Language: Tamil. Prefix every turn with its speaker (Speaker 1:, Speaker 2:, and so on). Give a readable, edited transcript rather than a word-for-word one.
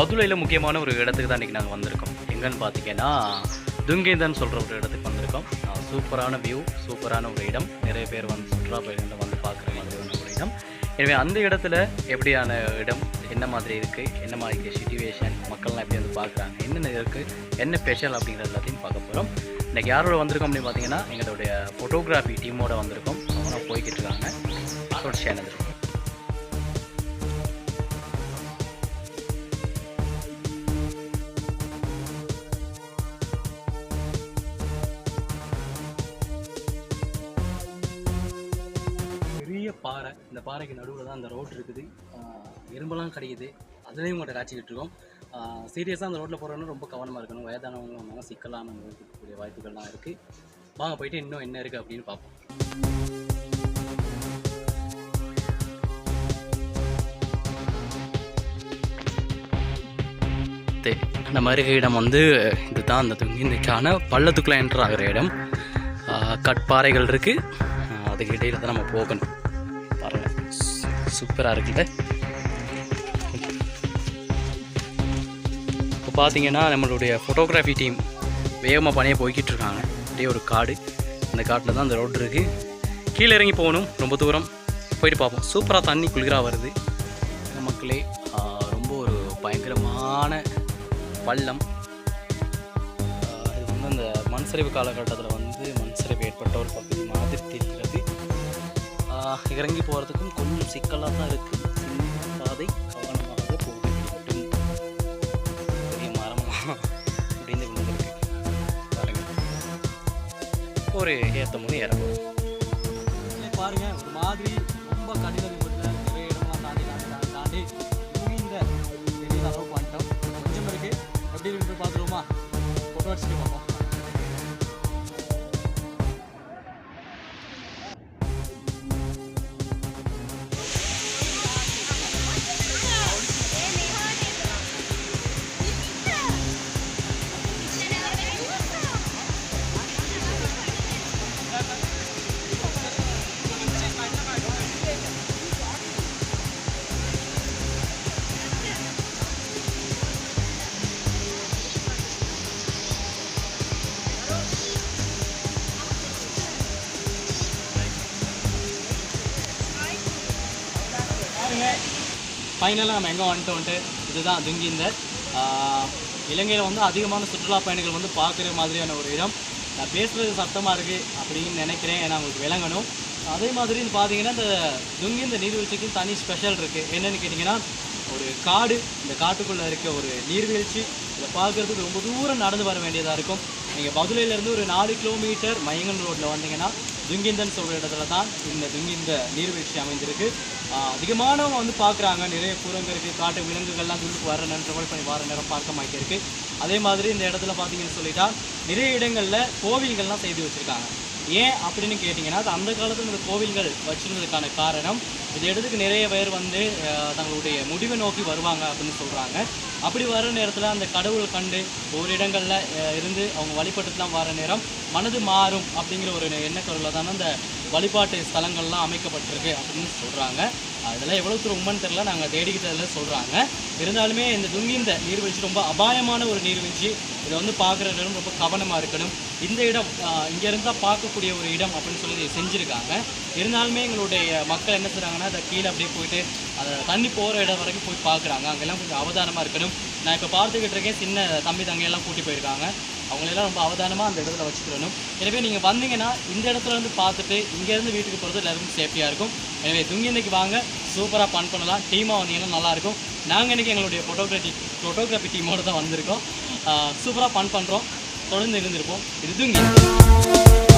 Speaker 1: பதுளையில் முக்கியமான ஒரு இடத்துக்கு தான் இன்றைக்கி நாங்கள் வந்திருக்கோம். எங்கன்னு பார்த்தீங்கன்னா துங்கேந்தன் சொல்கிற ஒரு இடத்துக்கு வந்திருக்கோம். சூப்பரான வியூ, சூப்பரான ஒரு இடம். நிறைய பேர் வந்து சுற்றுலா பயணிகள் வந்து பார்க்குற மாதிரி ஒரு இடம். எனவே அந்த இடத்துல எப்படியான இடம், என்ன மாதிரி இருக்குது, என்ன மாதிரி சிச்சுவேஷன், மக்கள்லாம் எப்படி வந்து பார்க்குறாங்க, என்னென்ன இருக்குது, என்ன ஸ்பெஷல் அப்படிங்கிற எல்லாத்தையும் பார்க்க போகிறோம். இன்றைக்கி யாரோட வந்திருக்கோம் அப்படின்னு பார்த்தீங்கன்னா எங்களுடைய ஃபோட்டோகிராஃபி டீமோடு வந்திருக்கோம். அவங்க போய்கிட்டு இருக்காங்க. அதோட சேனல் இருக்கும். பெரிய பாறை, இந்த பாறைக்கு நடுவில் தான் அந்த ரோட் இருக்குது. எறும்பெல்லாம் கிடைக்குது, அதுலேயும் உங்கள்கிட்ட காய்ச்சிக்கிட்டு இருக்கோம். சீரியஸாக அந்த ரோட்டில் போகிறோன்னா ரொம்ப கவனமாக இருக்கணும். வயதானவங்களும் வந்தாலும் சிக்கலான இருக்கக்கூடிய வாய்ப்புகள்லாம் இருக்குது. வாங்க போயிட்டு இன்னும் என்ன இருக்குது அப்படின்னு பார்ப்போம். நம்ம இருக்க இடம் வந்து இதுதான் அந்த இதுக்கான பள்ளத்துக்குள்ளே என்ட்ரு ஆகிற இடம். கட்பாறைகள் இருக்குது, அதுக்கு இடையில தான் நம்ம போகணும். பாருங்கள், சூப்பராக இருக்குல்ல. இப்போ பார்த்தீங்கன்னா நம்மளுடைய ஃபோட்டோகிராஃபி டீம் வேகமாக பணியாக போய்கிட்டு இருக்காங்க. அப்படியே ஒரு காடு, அந்த காட்டில் தான் அந்த ரோடு இருக்குது. கீழே இறங்கி போகணும், ரொம்ப தூரம் போயிட்டு பார்ப்போம். சூப்பராக தண்ணி குளிராக வருது. மக்களே, ரொம்ப ஒரு பயங்கரமான பள்ளம். இது வந்து அந்த மண் சரிவு காலகட்டத்தில் வந்து மண் சரிவு ஏற்பட்ட ஒரு பகுதி மாதிரி தெரிகிறது. இறங்கி போகிறதுக்கும் கொஞ்சம் சிக்கலாக தான் இருக்குது. சின்ன பாதை, கவனமாக போக வேண்டும். பெரிய மரமாக அப்படின்னு விழுந்துருக்கு பாருங்கள். ஒரு ஏற்ற முறை இறங்கும் பாருங்கள். ஒரு மாதிரி ரொம்ப கடினம் இல்லை. நிறைய இடம்லாம் தாண்டி இந்த பெரிய அளவு பண்ணிட்டோம். கொஞ்சம் இருக்குது, எப்படி இருக்கு பார்த்துருவோமா? ஃபோட்டோ அடிச்சுட்டு பார்ப்போம். ஃபைனலாக நம்ம எங்கே வந்துட்டு இதுதான் துங்கேந்தன். இலங்கையில் வந்து அதிகமான சுற்றுலா பயணிகள் வந்து பார்க்குற மாதிரியான ஒரு இடம். நான் பேசுகிறது சத்தமாக இருக்குது அப்படின்னு நினைக்கிறேன், ஏன்னா உங்களுக்கு விளங்கணும். அதே மாதிரி பார்த்தீங்கன்னா இந்த துங்கேந்தன் நீர்வீழ்ச்சிக்கு தனி ஸ்பெஷல் இருக்குது. என்னென்னு கேட்டிங்கன்னா, ஒரு காடு, இந்த காட்டுக்குள்ளே இருக்க ஒரு நீர்வீழ்ச்சி. இதை பார்க்குறதுக்கு ரொம்ப தூரம் நடந்து வர வேண்டியதாக இருக்கும். நீங்கள் பதுளையிலேருந்து ஒரு 4 கிலோமீட்டர் மயங்கன் ரோட்டில் வந்தீங்கன்னா துங்கேந்தன் சொல்கிற இடத்துல தான் இந்த துங்கேந்தன் நீர்வீழ்ச்சி அமைந்திருக்கு. அதிகமானவங்க வந்து பார்க்குறாங்க. நிறைய குரங்கு இருக்குது, காட்டு விலங்குகள்லாம் துள்ளுக்கு வர நேரம், ட்ராவல் பண்ணி வர நேரம் பார்க்க மாட்டே இருக்குது. அதே மாதிரி இந்த இடத்துல பார்த்தீங்கன்னு சொல்லிட்டா நிறைய இடங்களில் கோவில்கள்லாம் செய்து வச்சுருக்காங்க. ஏன் அப்படின்னு கேட்டிங்கன்னா, அது அந்த காலத்தில் இந்த கோவில்கள் வச்சுருந்ததுக்கான காரணம், இந்த இடத்துக்கு நிறைய பேர் வந்து தங்களுடைய முடிவை நோக்கி வருவாங்க அப்படின்னு சொல்கிறாங்க. அப்படி வர நேரத்தில் அந்த கடவுள் கண்டு ஒரு இடங்களில் இருந்து அவங்க வழிபட்டுலாம் வர நேரம் மனது மாறும் அப்படிங்கிற ஒரு எண்ணக்கருவில் தானே அந்த வழிபாட்டு ஸ்தலங்கள்லாம் அமைக்கப்பட்டிருக்கு அப்படின்னு சொல்கிறாங்க. அதெல்லாம் எவ்வளோ தூரம் உண்மைன்னு தெரியல, நாங்கள் தேடிக்கிட்டதில் சொல்கிறாங்க. இருந்தாலுமே இந்த துங்கேந்தன் நீர்வீழ்ச்சி ரொம்ப அபாயமான ஒரு நீர்வீழ்ச்சி. இதை வந்து பார்க்குற இடம் ரொம்ப கவனமாக இருக்கணும். இந்த இடம் இங்கேருந்து தான் பார்க்கக்கூடிய ஒரு இடம் அப்படின்னு சொல்லி செஞ்சுருக்காங்க. இருந்தாலுமே எங்களுடைய மக்கள் என்ன செய்கிறாங்கன்னா, அதை கீழே அப்படியே போயிட்டு அதை தண்ணி போகிற இடம் வரைக்கும் போய் பார்க்குறாங்க. அங்கெல்லாம் கொஞ்சம் அவதானமாக இருக்கணும். நான் இப்போ பார்த்துக்கிட்டு இருக்கேன், சின்ன தம்பி தங்கையெல்லாம் கூட்டி போயிருக்காங்க. அவங்களெல்லாம் ரொம்ப அவதானமாக அந்த இடத்துல வச்சுக்கணும். எனவே நீங்கள் வந்தீங்கன்னா இந்த இடத்துல இருந்து பார்த்துட்டு இங்கேருந்து வீட்டுக்கு போகிறது எல்லாருக்கும் சேஃப்டியாக இருக்கும். எனவே துங்கேந்தனுக்கு வாங்க, சூப்பராக ஃபன் பண்ணலாம். டீமாக வந்தீங்கன்னா நல்லாயிருக்கும். நாங்கள் இன்றைக்கி எங்களுடைய ஃபோட்டோகிராஃபி டீமோடு தான் வந்திருக்கோம். சூப்பராக ஃபன் பண்ணுறோம். தொடர்ந்து இருந்திருப்போம். இது துங்கேந்தன்.